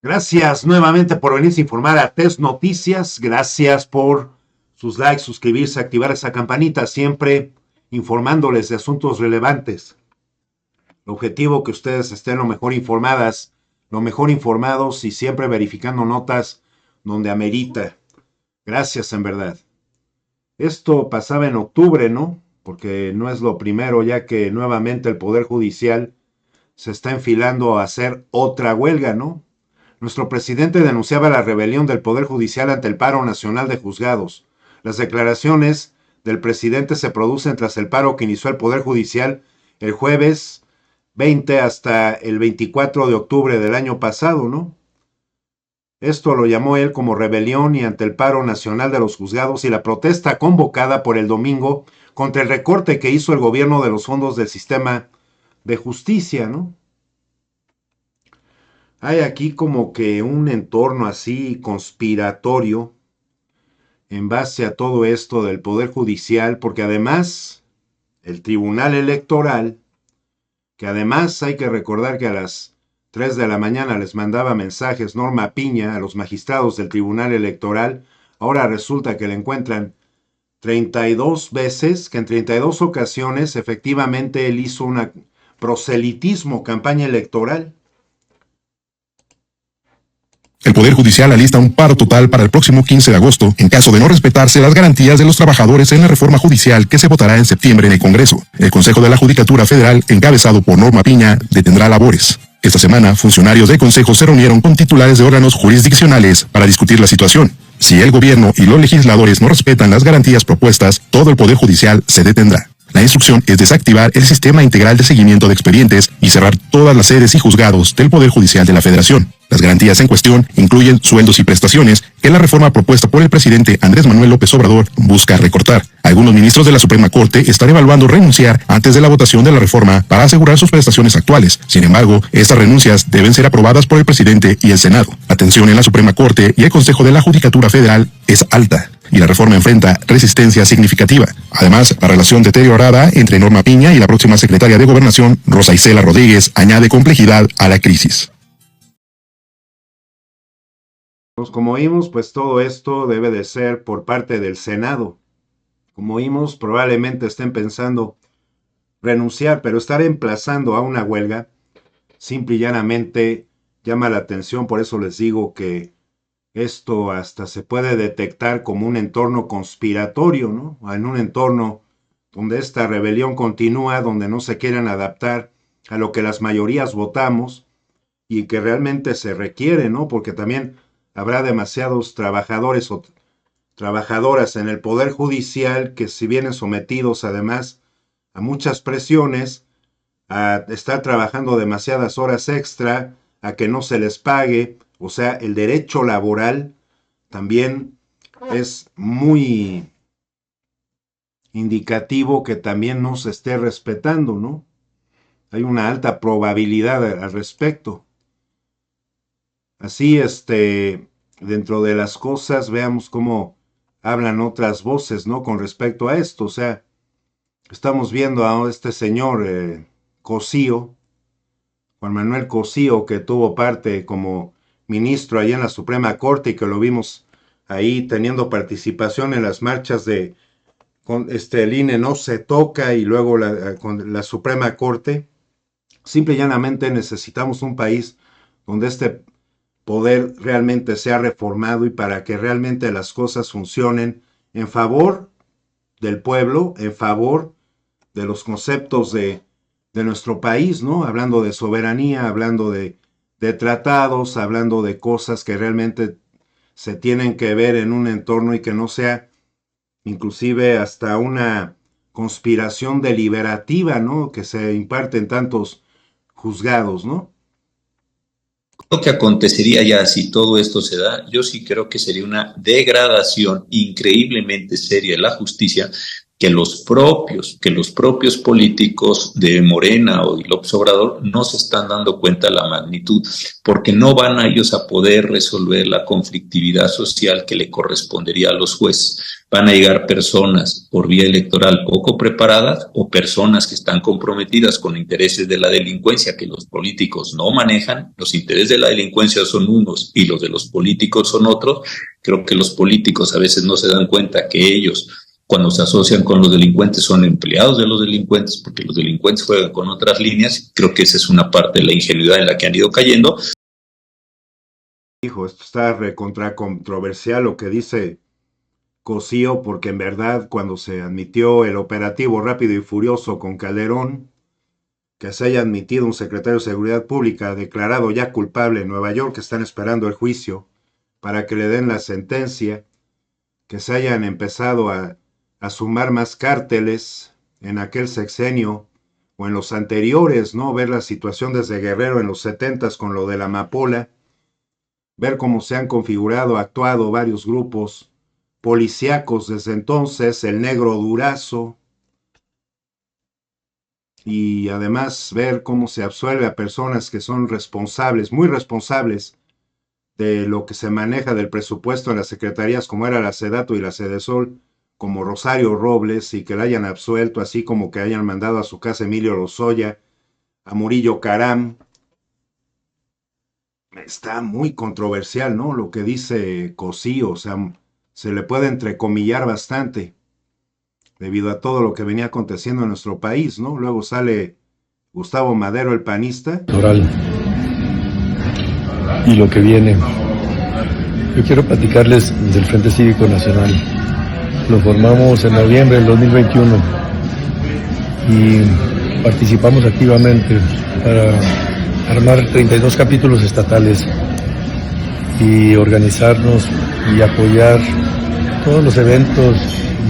Gracias nuevamente por venirse a informar a Test Noticias. Gracias por sus likes, suscribirse, activar esa campanita, siempre informándoles de asuntos relevantes. El objetivo que ustedes estén lo mejor informadas, lo mejor informados y siempre verificando notas donde amerita. Gracias, en verdad. Esto pasaba en octubre, ¿no? Porque no es lo primero, ya que nuevamente el Poder Judicial se está enfilando a hacer otra huelga, ¿no? Nuestro presidente denunciaba la rebelión del Poder Judicial ante el paro nacional de juzgados. Las declaraciones del presidente se producen tras el paro que inició el Poder Judicial el jueves 20 hasta el 24 de octubre del año pasado, ¿no? Esto lo llamó él como rebelión y ante el paro nacional de los juzgados y la protesta convocada por el domingo contra el recorte que hizo el gobierno de los fondos del sistema de justicia, ¿no? Hay aquí como que un entorno así conspiratorio en base a todo esto del Poder Judicial, porque además el Tribunal Electoral, que además hay que recordar que a las 3 de la mañana les mandaba mensajes Norma Piña a los magistrados del Tribunal Electoral, ahora resulta que le encuentran 32 veces, que en 32 ocasiones efectivamente él hizo un proselitismo, campaña electoral. El Poder Judicial alista un paro total para el próximo 15 de agosto en caso de no respetarse las garantías de los trabajadores en la reforma judicial que se votará en septiembre en el Congreso. El Consejo de la Judicatura Federal, encabezado por Norma Piña, detendrá labores. Esta semana, funcionarios del Consejo se reunieron con titulares de órganos jurisdiccionales para discutir la situación. Si el gobierno y los legisladores no respetan las garantías propuestas, todo el Poder Judicial se detendrá. La instrucción es desactivar el sistema integral de seguimiento de expedientes y cerrar todas las sedes y juzgados del Poder Judicial de la Federación. Las garantías en cuestión incluyen sueldos y prestaciones que la reforma propuesta por el presidente Andrés Manuel López Obrador busca recortar. Algunos ministros de la Suprema Corte están evaluando renunciar antes de la votación de la reforma para asegurar sus prestaciones actuales. Sin embargo, estas renuncias deben ser aprobadas por el presidente y el Senado. La tensión en la Suprema Corte y el Consejo de la Judicatura Federal es alta y la reforma enfrenta resistencia significativa. Además, la relación deteriorada entre Norma Piña y la próxima secretaria de Gobernación, Rosa Isela Rodríguez, añade complejidad a la crisis. Como vimos, pues todo esto debe de ser por parte del Senado. Como vimos, probablemente estén pensando renunciar, pero estar emplazando a una huelga simple y llanamente llama la atención. Por eso les digo que esto hasta se puede detectar como un entorno conspiratorio, ¿no? En un entorno donde esta rebelión continúa, donde no se quieren adaptar a lo que las mayorías votamos y que realmente se requiere, ¿no? Porque también habrá demasiados trabajadores o trabajadoras en el Poder Judicial que si vienen sometidos además a muchas presiones, a estar trabajando demasiadas horas extra, a que no se les pague, o sea, el derecho laboral también es muy indicativo que también no se esté respetando, ¿no? Hay una alta probabilidad al respecto. Así, dentro de las cosas, veamos cómo hablan otras voces, ¿no? Con respecto a esto, o sea, estamos viendo a este señor Cosío, Juan Manuel Cosío, que tuvo parte como ministro allá en la Suprema Corte y que lo vimos ahí teniendo participación en las marchas de el INE no se toca y luego con la Suprema Corte. Simple y llanamente necesitamos un país donde este poder realmente sea reformado y para que realmente las cosas funcionen en favor del pueblo, en favor de los conceptos de nuestro país, ¿no? Hablando de soberanía, hablando de tratados, hablando de cosas que realmente se tienen que ver en un entorno y que no sea inclusive hasta una conspiración deliberativa, ¿no? Que se imparte en tantos juzgados, ¿no? Lo que acontecería ya si todo esto se da, yo sí creo que sería una degradación increíblemente seria de la justicia, que los propios políticos de Morena o de López Obrador no se están dando cuenta de la magnitud, porque no van a ellos a poder resolver la conflictividad social que le correspondería a los jueces. Van a llegar personas por vía electoral poco preparadas o personas que están comprometidas con intereses de la delincuencia que los políticos no manejan. Los intereses de la delincuencia son unos y los de los políticos son otros. Creo que los políticos a veces no se dan cuenta que ellos, cuando se asocian con los delincuentes, son empleados de los delincuentes, porque los delincuentes juegan con otras líneas. Creo que esa es una parte de la ingenuidad en la que han ido cayendo. Hijo, esto está recontra controversial lo que dice Cosío, porque en verdad cuando se admitió el operativo rápido y furioso con Calderón, que se haya admitido un secretario de Seguridad Pública declarado ya culpable en Nueva York, que están esperando el juicio para que le den la sentencia, que se hayan empezado a sumar más cárteles en aquel sexenio o en los anteriores, ¿no? Ver la situación desde Guerrero en los 70s con lo de la amapola, ver cómo se han configurado, actuado varios grupos policíacos desde entonces, el Negro Durazo, y además ver cómo se absuelve a personas que son responsables, muy responsables, de lo que se maneja del presupuesto en las secretarías, como era la Sedato y la Sedesol, como Rosario Robles, y que la hayan absuelto, así como que hayan mandado a su casa Emilio Lozoya, a Murillo Caram. Está muy controversial, ¿no? Lo que dice Cosío, o sea, se le puede entrecomillar bastante, debido a todo lo que venía aconteciendo en nuestro país, ¿no? Luego sale Gustavo Madero, el panista. Y lo que viene. Yo quiero platicarles del Frente Cívico Nacional. Lo formamos en noviembre del 2021 y participamos activamente para armar 32 capítulos estatales y organizarnos y apoyar todos los eventos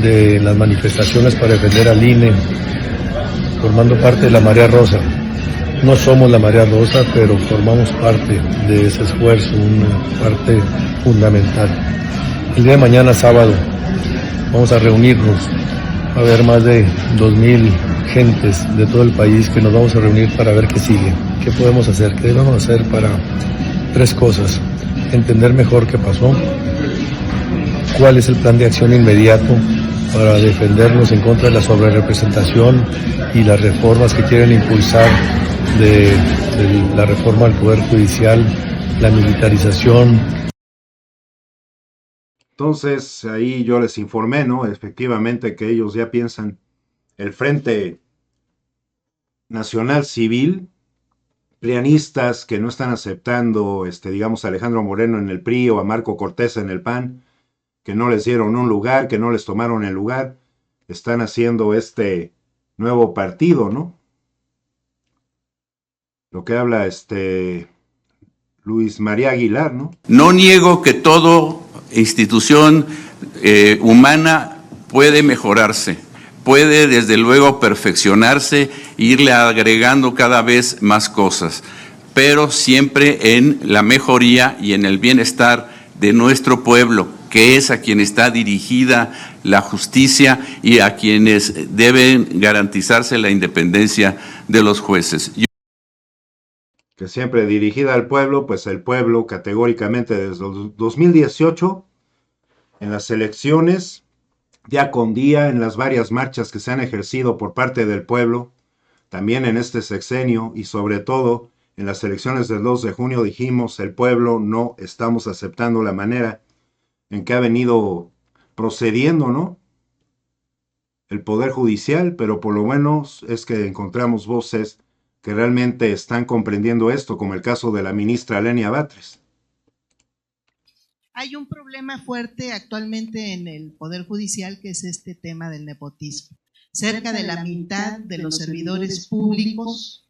de las manifestaciones para defender al INE, formando parte de la Marea Rosa. No somos la Marea Rosa, pero formamos parte de ese esfuerzo, una parte fundamental. El día de mañana, sábado, vamos a reunirnos. Va a haber más de 2,000 gentes de todo el país que nos vamos a reunir para ver qué sigue, qué podemos hacer, qué debemos hacer para 3 cosas. Entender mejor qué pasó, cuál es el plan de acción inmediato para defendernos en contra de la sobrerepresentación y las reformas que quieren impulsar de la reforma al Poder Judicial, la militarización. Entonces, ahí yo les informé, ¿no? Efectivamente que ellos ya piensan el Frente Nacional Civil, prianistas que no están aceptando, digamos, a Alejandro Moreno en el PRI o a Marco Cortés en el PAN, que no les dieron un lugar, que no les tomaron el lugar, están haciendo este nuevo partido, ¿no? Lo que habla Luis María Aguilar, ¿no? No niego que toda institución humana puede mejorarse, puede desde luego perfeccionarse, irle agregando cada vez más cosas, pero siempre en la mejoría y en el bienestar de nuestro pueblo, que es a quien está dirigida la justicia y a quienes deben garantizarse la independencia de los jueces. Que siempre dirigida al pueblo, pues el pueblo categóricamente desde 2018, en las elecciones, día con día, en las varias marchas que se han ejercido por parte del pueblo, también en este sexenio y sobre todo en las elecciones del 2 de junio dijimos, el pueblo no estamos aceptando la manera en que ha venido procediendo, ¿no? El Poder Judicial, pero por lo menos es que encontramos voces que realmente están comprendiendo esto, como el caso de la ministra Lenia Batres. Hay un problema fuerte actualmente en el Poder Judicial, que es este tema del nepotismo. Cerca de la mitad de los servidores públicos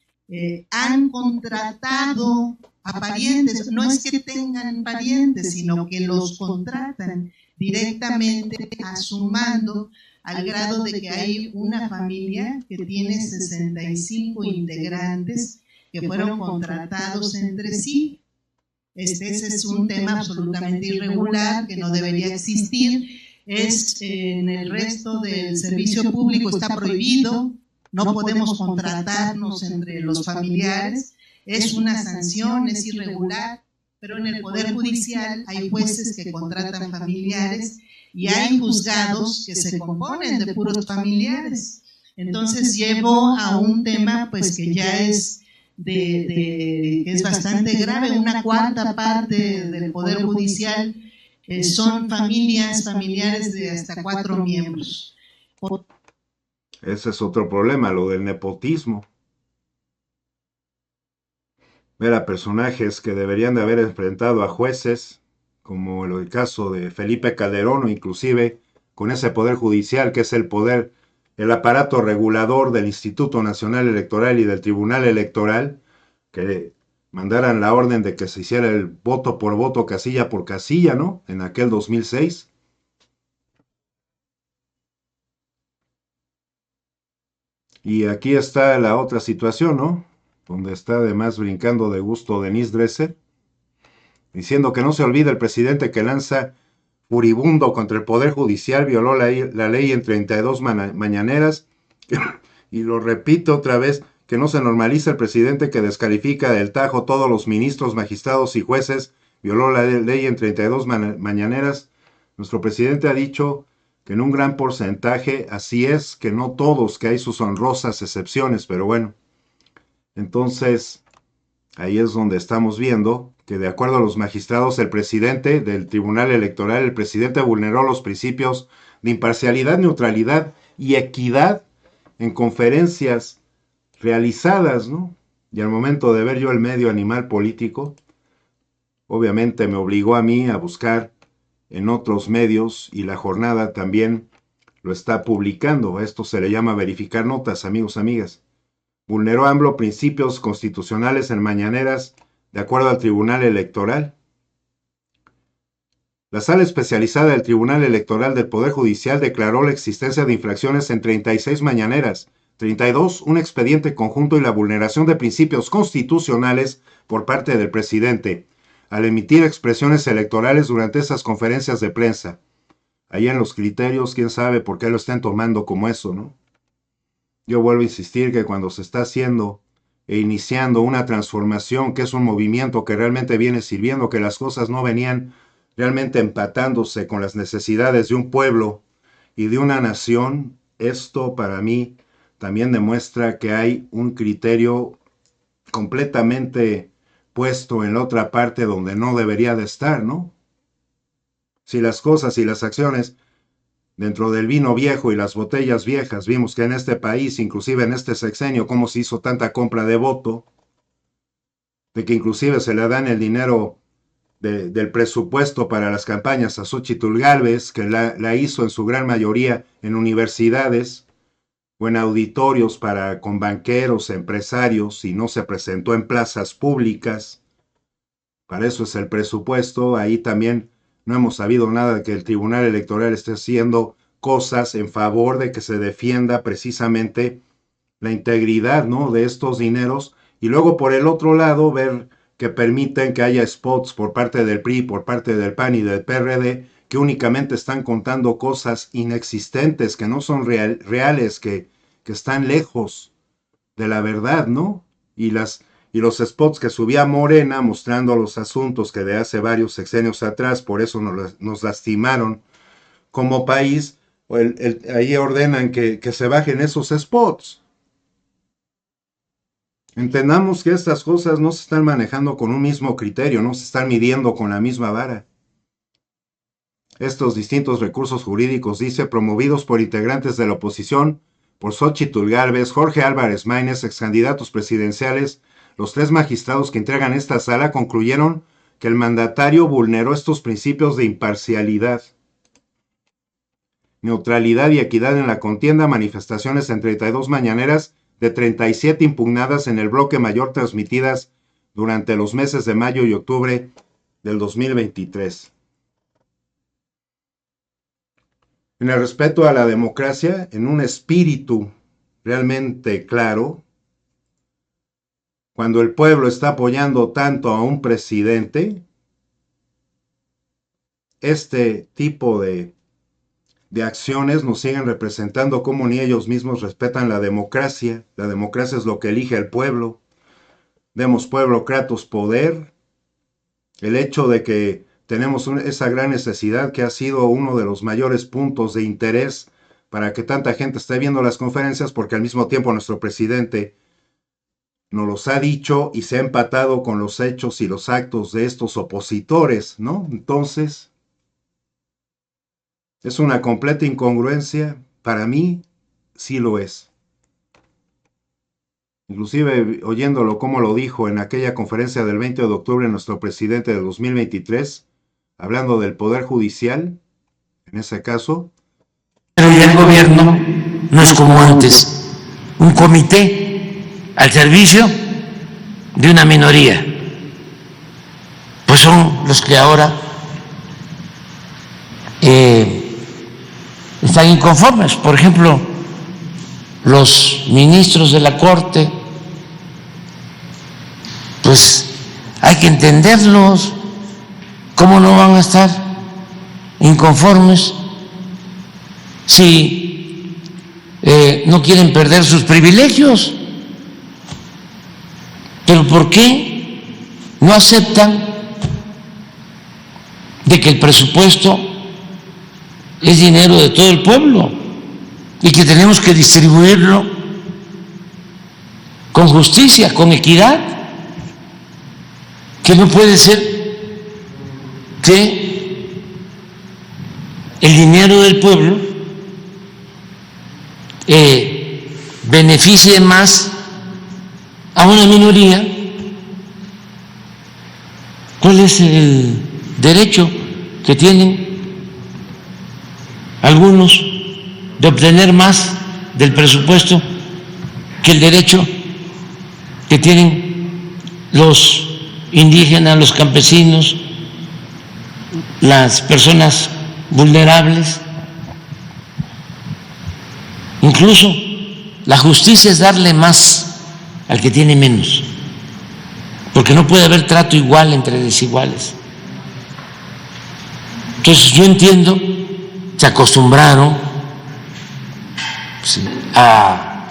han contratado a parientes, no es que tengan parientes, sino que los contratan directamente a su mando, al grado de que hay una familia que tiene 65 integrantes que fueron contratados entre sí. Ese es un tema absolutamente irregular que no debería existir En el resto del servicio público está prohibido, no podemos contratarnos entre los familiares, es una sanción, es irregular, pero en el Poder Judicial hay jueces que contratan familiares y hay juzgados que se componen de puros familiares. Entonces llevo a un tema pues que ya es que es bastante grave. Una cuarta parte del Poder Judicial son familiares de hasta 4 miembros. Ese es otro problema, lo del nepotismo. Ver a personajes que deberían de haber enfrentado a jueces, como el caso de Felipe Calderón, o inclusive con ese Poder Judicial que es el aparato regulador del Instituto Nacional Electoral y del Tribunal Electoral, que mandaran la orden de que se hiciera el voto por voto, casilla por casilla, ¿no? En aquel 2006. Y aquí está la otra situación, ¿no? Donde está además brincando de gusto Denise Dresser, diciendo que no se olvide el presidente que lanza furibundo contra el Poder Judicial, violó la ley en 32 mañaneras, y lo repito otra vez, que no se normaliza el presidente que descalifica del tajo todos los ministros, magistrados y jueces, violó la ley en 32 mañaneras. Nuestro presidente ha dicho que en un gran porcentaje así es, que no todos, que hay sus honrosas excepciones, pero bueno. Entonces, ahí es donde estamos viendo que de acuerdo a los magistrados, el presidente del Tribunal Electoral, el presidente vulneró los principios de imparcialidad, neutralidad y equidad en conferencias realizadas, ¿no? Y al momento de ver yo el medio animal político, obviamente me obligó a mí a buscar en otros medios, y La Jornada también lo está publicando. Esto se le llama verificar notas, amigos, amigas. Vulneró AMLO principios constitucionales en mañaneras de acuerdo al Tribunal Electoral. La Sala Especializada del Tribunal Electoral del Poder Judicial declaró la existencia de infracciones en 36 mañaneras, 32 un expediente conjunto y la vulneración de principios constitucionales por parte del presidente, al emitir expresiones electorales durante esas conferencias de prensa. Ahí en los criterios, quién sabe por qué lo estén tomando como eso, ¿no? Yo vuelvo a insistir que cuando se está haciendo e iniciando una transformación, que es un movimiento que realmente viene sirviendo, que las cosas no venían realmente empatándose con las necesidades de un pueblo y de una nación, esto para mí también demuestra que hay un criterio completamente puesto en la otra parte donde no debería de estar, ¿no? Si las cosas y las acciones dentro del vino viejo y las botellas viejas, vimos que en este país, inclusive en este sexenio, cómo se hizo tanta compra de voto, de que inclusive se le dan el dinero del presupuesto para las campañas a Xóchitl Gálvez, que la hizo en su gran mayoría en universidades o en auditorios con banqueros, empresarios, y no se presentó en plazas públicas. Para eso es el presupuesto. Ahí también no hemos sabido nada de que el Tribunal Electoral esté haciendo cosas en favor de que se defienda precisamente la integridad, ¿no?, de estos dineros. Y luego por el otro lado ver que permiten que haya spots por parte del PRI, por parte del PAN y del PRD, que únicamente están contando cosas inexistentes, que no son reales, que están lejos de la verdad, ¿no? Y los spots que subía Morena mostrando los asuntos que de hace varios sexenios atrás, por eso nos lastimaron como país, ahí ordenan que se bajen esos spots. Entendamos que estas cosas no se están manejando con un mismo criterio, no se están midiendo con la misma vara. Estos distintos recursos jurídicos, dice, promovidos por integrantes de la oposición, por Xóchitl Gálvez, Jorge Álvarez Maínez, excandidatos presidenciales, los 3 magistrados que integran esta sala concluyeron que el mandatario vulneró estos principios de imparcialidad, neutralidad y equidad en la contienda, manifestaciones en 32 mañaneras, de 37 impugnadas en el bloque mayor transmitidas durante los meses de mayo y octubre del 2023. En el respeto a la democracia, en un espíritu realmente claro, cuando el pueblo está apoyando tanto a un presidente, este tipo de de acciones nos siguen representando como ni ellos mismos respetan la democracia. La democracia es lo que elige el pueblo. Demos pueblo, Kratos, poder. El hecho de que tenemos esa gran necesidad que ha sido uno de los mayores puntos de interés para que tanta gente esté viendo las conferencias, porque al mismo tiempo nuestro presidente nos los ha dicho y se ha empatado con los hechos y los actos de estos opositores, ¿no? Entonces, es una completa incongruencia. Para mí, sí lo es. Inclusive, oyéndolo como lo dijo en aquella conferencia del 20 de octubre nuestro presidente de 2023, hablando del Poder Judicial, en ese caso. Pero ya el gobierno no es como antes, un comité al servicio de una minoría. Pues son los que ahora están inconformes. Por ejemplo, los ministros de la Corte, pues hay que entenderlos. ¿Cómo no van a estar inconformes si no quieren perder sus privilegios? ¿Pero por qué no aceptan de que el presupuesto es dinero de todo el pueblo y que tenemos que distribuirlo con justicia, con equidad? Que no puede ser que el dinero del pueblo beneficie más a una minoría. ¿Cuál es el derecho que tienen algunos de obtener más del presupuesto que el derecho que tienen los indígenas, los campesinos, las personas vulnerables? Incluso la justicia es darle más al que tiene menos, porque no puede haber trato igual entre desiguales. Entonces yo entiendo, se acostumbraron a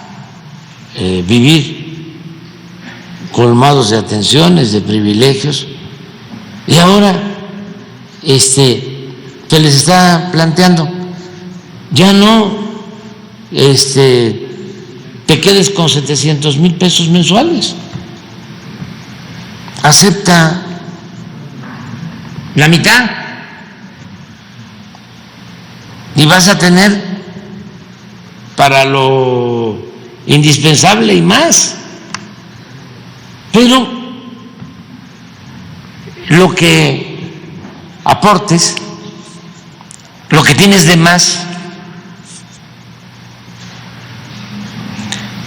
vivir colmados de atenciones, de privilegios, y ahora se les está planteando, ya no te quedes con 700,000 pesos mensuales, acepta la mitad y vas a tener para lo indispensable y más. Pero lo que aportes, lo que tienes de más,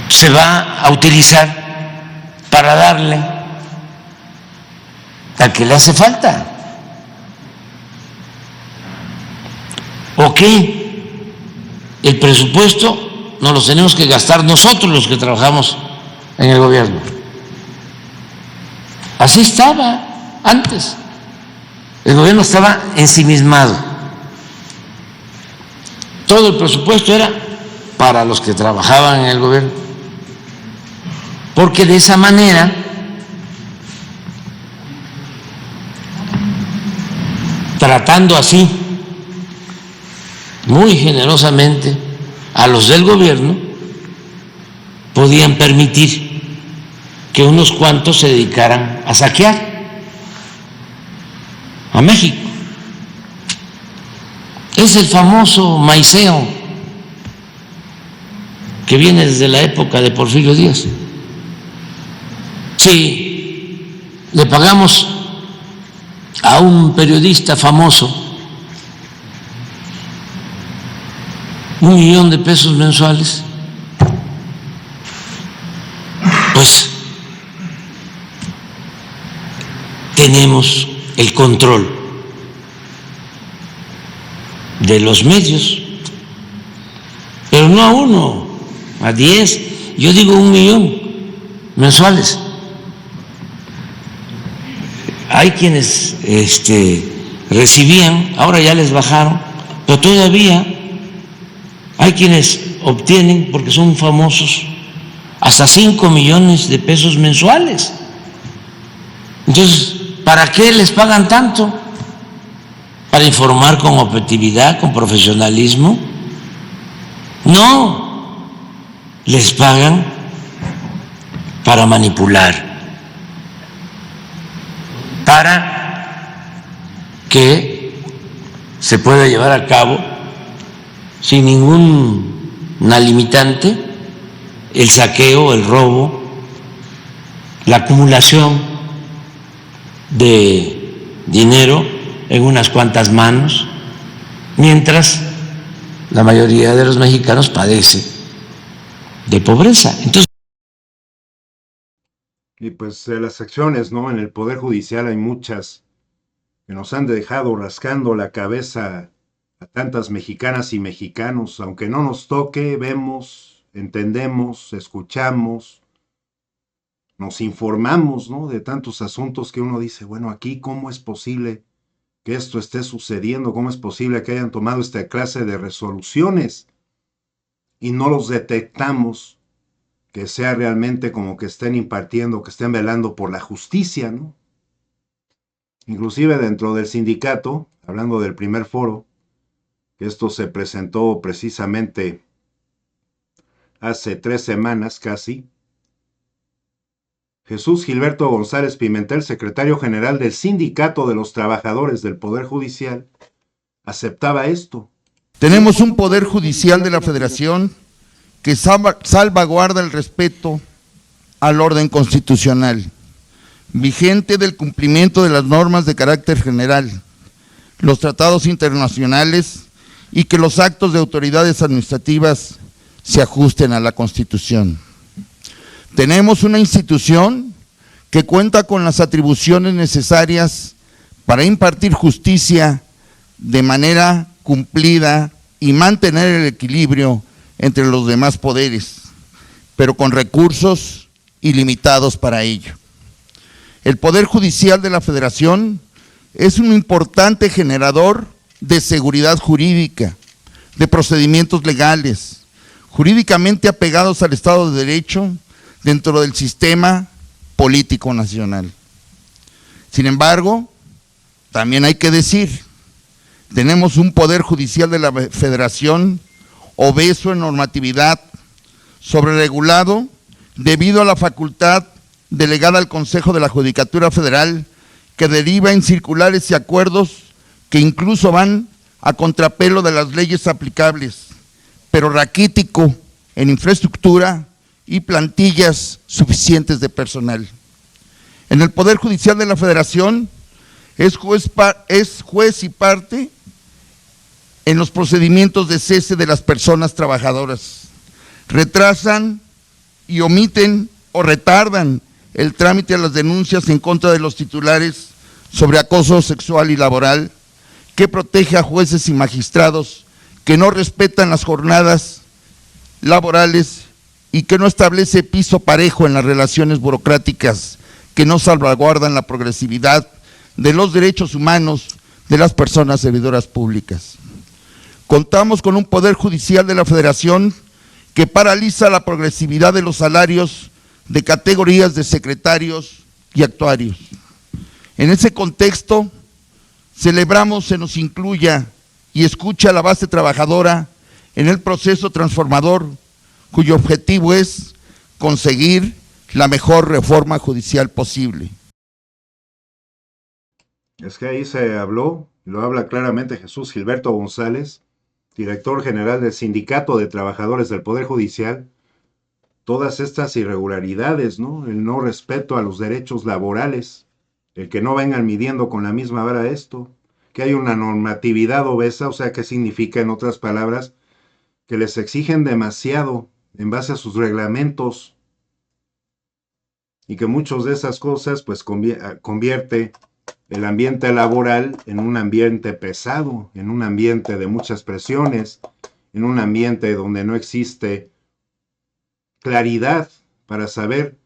se va a utilizar para darle al que le hace falta. ¿O qué? El presupuesto nos lo tenemos que gastar nosotros los que trabajamos en el gobierno. Así estaba antes. El gobierno estaba ensimismado. Todo el presupuesto era para los que trabajaban en el gobierno, porque de esa manera tratando así muy generosamente a los del gobierno, podían permitir que unos cuantos se dedicaran a saquear a México. Es el famoso maiceo que viene desde la época de Porfirio Díaz. Si le pagamos a un periodista famoso 1 millón de pesos mensuales, pues tenemos el control de los medios, pero no a 1, a 10, yo digo 1 millón mensuales. Hay quienes recibían, ahora ya les bajaron, pero todavía Hay quienes obtienen, porque son famosos, hasta 5 millones de pesos mensuales. Entonces, ¿para qué les pagan tanto? ¿Para informar con objetividad, con profesionalismo? No, les pagan para manipular, para que se pueda llevar a cabo sin ninguna limitante el saqueo, el robo, la acumulación de dinero en unas cuantas manos, mientras la mayoría de los mexicanos padece de pobreza. Entonces, y pues las acciones, ¿no? En el Poder Judicial hay muchas que nos han dejado rascando la cabeza a tantas mexicanas y mexicanos. Aunque no nos toque, vemos, entendemos, escuchamos, nos informamos, ¿no? De tantos asuntos que uno dice, bueno, aquí ¿cómo es posible que esto esté sucediendo? ¿Cómo es posible que hayan tomado esta clase de resoluciones y no los detectamos, que sea realmente como que estén impartiendo, que estén velando por la justicia, ¿no? Inclusive dentro del sindicato, hablando del primer foro, que esto se presentó precisamente hace 3 semanas casi, Jesús Gilberto González Pimentel, secretario general del Sindicato de los Trabajadores del Poder Judicial, aceptaba esto. Tenemos un Poder Judicial de la Federación que salvaguarda el respeto al orden constitucional, vigente del cumplimiento de las normas de carácter general, los tratados internacionales y que los actos de autoridades administrativas se ajusten a la Constitución. Tenemos una institución que cuenta con las atribuciones necesarias para impartir justicia de manera cumplida y mantener el equilibrio entre los demás poderes, pero con recursos ilimitados para ello. El Poder Judicial de la Federación es un importante generador de seguridad jurídica, de procedimientos legales, jurídicamente apegados al Estado de Derecho dentro del sistema político nacional. Sin embargo, también hay que decir, tenemos un Poder Judicial de la Federación obeso en normatividad, sobreregulado debido a la facultad delegada al Consejo de la Judicatura Federal, que deriva en circulares y acuerdos que incluso van a contrapelo de las leyes aplicables, pero raquítico en infraestructura y plantillas suficientes de personal. En el Poder Judicial de la Federación es juez y parte en los procedimientos de cese de las personas trabajadoras. Retrasan y omiten o retardan el trámite de las denuncias en contra de los titulares sobre acoso sexual y laboral, que protege a jueces y magistrados que no respetan las jornadas laborales y que no establece piso parejo en las relaciones burocráticas, que no salvaguardan la progresividad de los derechos humanos de las personas servidoras públicas. Contamos con un Poder Judicial de la Federación que paraliza la progresividad de los salarios de categorías de secretarios y actuarios. En ese contexto, celebramos se nos incluya y escuche a la base trabajadora en el proceso transformador, cuyo objetivo es conseguir la mejor reforma judicial posible. Es que ahí se habló, lo habla claramente Jesús Gilberto González, director general del Sindicato de Trabajadores del Poder Judicial, todas estas irregularidades, ¿no? El no respeto a los derechos laborales, el que no vengan midiendo con la misma vara esto, que hay una normatividad obesa, o sea, ¿qué significa, en otras palabras? Que les exigen demasiado en base a sus reglamentos y que muchas de esas cosas pues convierte el ambiente laboral en un ambiente pesado, en un ambiente de muchas presiones, en un ambiente donde no existe claridad para saber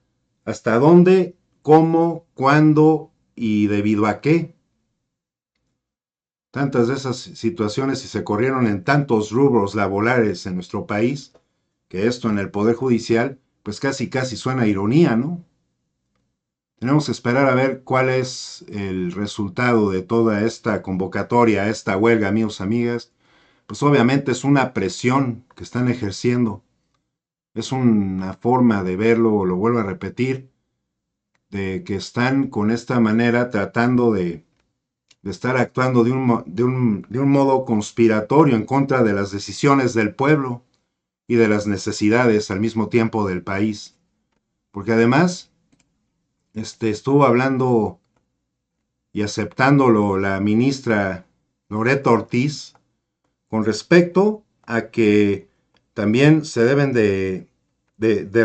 hasta dónde, cómo, cuándo y debido a qué tantas de esas situaciones y se corrieron en tantos rubros laborales en nuestro país, que esto en el Poder Judicial, pues casi suena a ironía, ¿no? Tenemos que esperar a ver cuál es el resultado de toda esta convocatoria, esta huelga, amigos, amigas. Pues obviamente es una presión que están ejerciendo. Es una forma de verlo, lo vuelvo a repetir, de que están con esta manera tratando de estar actuando de un modo conspiratorio en contra de las decisiones del pueblo y de las necesidades al mismo tiempo del país. Porque además estuvo hablando y aceptándolo la ministra Loreto Ortiz con respecto a que también se deben de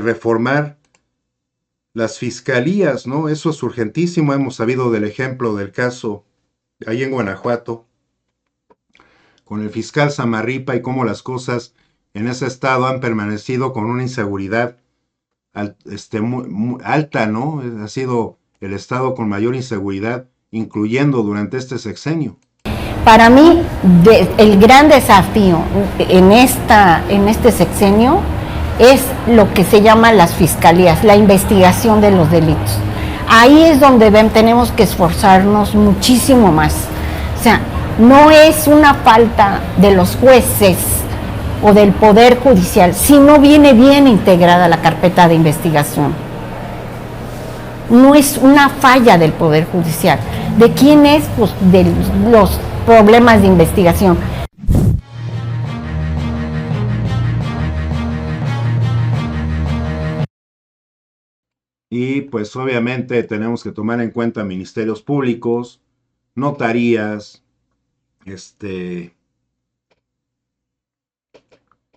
reformar las fiscalías, ¿no? Eso es urgentísimo. Hemos sabido del ejemplo del caso ahí en Guanajuato con el fiscal Samarripa y cómo las cosas en ese estado han permanecido con una inseguridad muy alta, ¿no? Ha sido el estado con mayor inseguridad, incluyendo durante este sexenio. Para mí, el gran desafío en este sexenio es lo que se llama las fiscalías, la investigación de los delitos. Ahí es donde tenemos que esforzarnos muchísimo más. O sea, no es una falta de los jueces o del Poder Judicial, sino viene bien integrada la carpeta de investigación. No es una falla del Poder Judicial. ¿De quién es? Pues de los problemas de investigación. Y pues obviamente tenemos que tomar en cuenta ministerios públicos, notarías,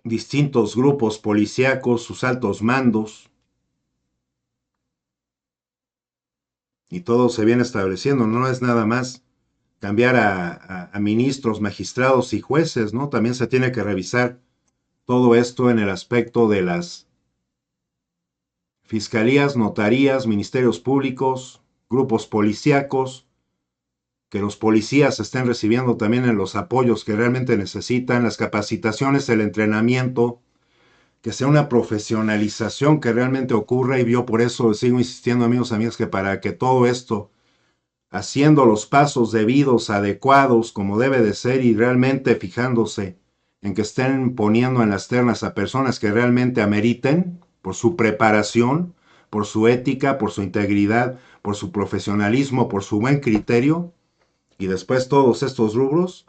distintos grupos policíacos, sus altos mandos, y todo se viene estableciendo. No es nada más cambiar a ministros, magistrados y jueces, ¿no? También se tiene que revisar todo esto en el aspecto de las fiscalías, notarías, ministerios públicos, grupos policíacos, que los policías estén recibiendo también en los apoyos que realmente necesitan, las capacitaciones, el entrenamiento, que sea una profesionalización que realmente ocurra. Y yo por eso sigo insistiendo, amigos, amigas, que para que todo esto, haciendo los pasos debidos, adecuados, como debe de ser, y realmente fijándose en que estén poniendo en las ternas a personas que realmente ameriten, por su preparación, por su ética, por su integridad, por su profesionalismo, por su buen criterio, y después todos estos rubros,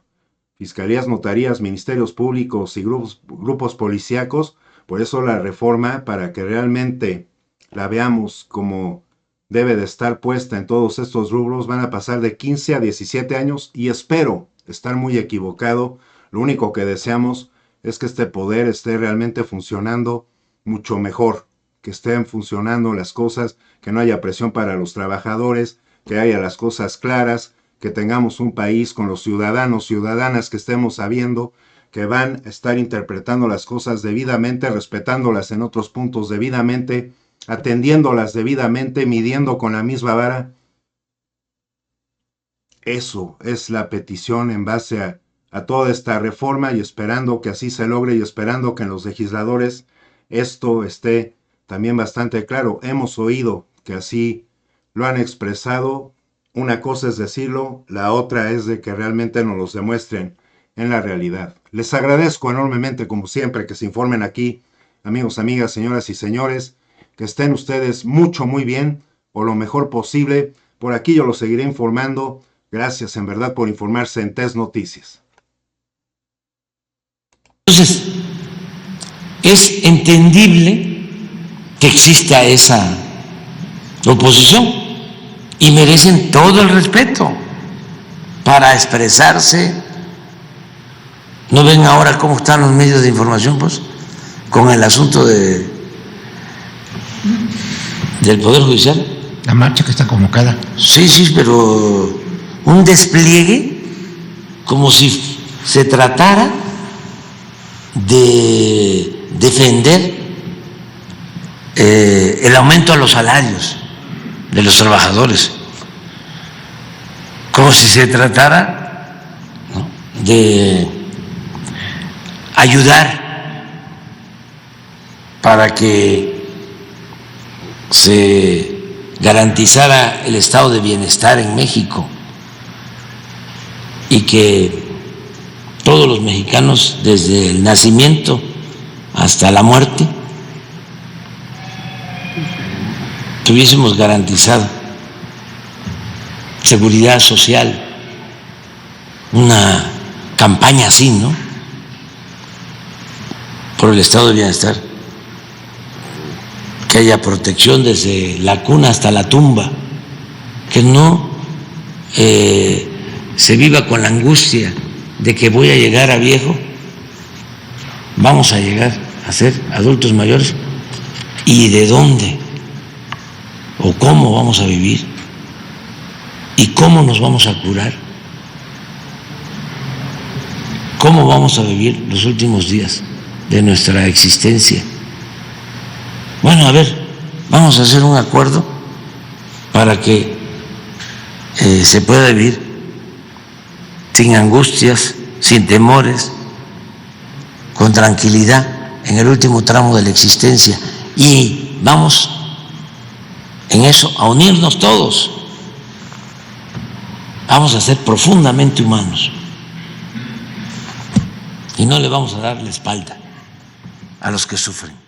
fiscalías, notarías, ministerios públicos y grupos policíacos. Por eso la reforma, para que realmente la veamos como debe de estar puesta en todos estos rubros, van a pasar de 15 a 17 años, y espero estar muy equivocado. Lo único que deseamos es que este poder esté realmente funcionando mucho mejor, que estén funcionando las cosas, que no haya presión para los trabajadores, que haya las cosas claras, que tengamos un país con los ciudadanos, ciudadanas que estemos sabiendo que van a estar interpretando las cosas debidamente, respetándolas en otros puntos debidamente, atendiéndolas debidamente, midiendo con la misma vara. Eso es la petición en base a toda esta reforma, y esperando que así se logre, y esperando que en los legisladores esto esté también bastante claro. Hemos oído que así lo han expresado. Una cosa es decirlo, la otra es de que realmente nos los demuestren en la realidad. Les agradezco enormemente, como siempre, que se informen aquí, amigos, amigas, señoras y señores, que estén ustedes muy bien, o lo mejor posible. Por aquí yo los seguiré informando. Gracias en verdad por informarse en TES Noticias. Entonces, es entendible que exista esa oposición y merecen todo el respeto para expresarse. ¿No ven ahora cómo están los medios de información, pues, con el asunto del Poder Judicial? La marcha que está convocada. Sí, pero un despliegue como si se tratara de defender el aumento a los salarios de los trabajadores, como si se tratara, ¿no?, de ayudar para que se garantizara el estado de bienestar en México y que todos los mexicanos, desde el nacimiento hasta la muerte, tuviésemos garantizado seguridad social, una campaña así, ¿no? Por el estado de bienestar, que haya protección desde la cuna hasta la tumba, que no se viva con la angustia de que voy a llegar a viejo, vamos a llegar a ser adultos mayores, ¿y de dónde o cómo vamos a vivir? ¿Y cómo nos vamos a curar? ¿Cómo vamos a vivir los últimos días de nuestra existencia? Bueno, a ver, vamos a hacer un acuerdo para que se pueda vivir sin angustias, sin temores, con tranquilidad en el último tramo de la existencia. Y vamos en eso a unirnos todos. Vamos a ser profundamente humanos y no le vamos a dar la espalda a los que sufren.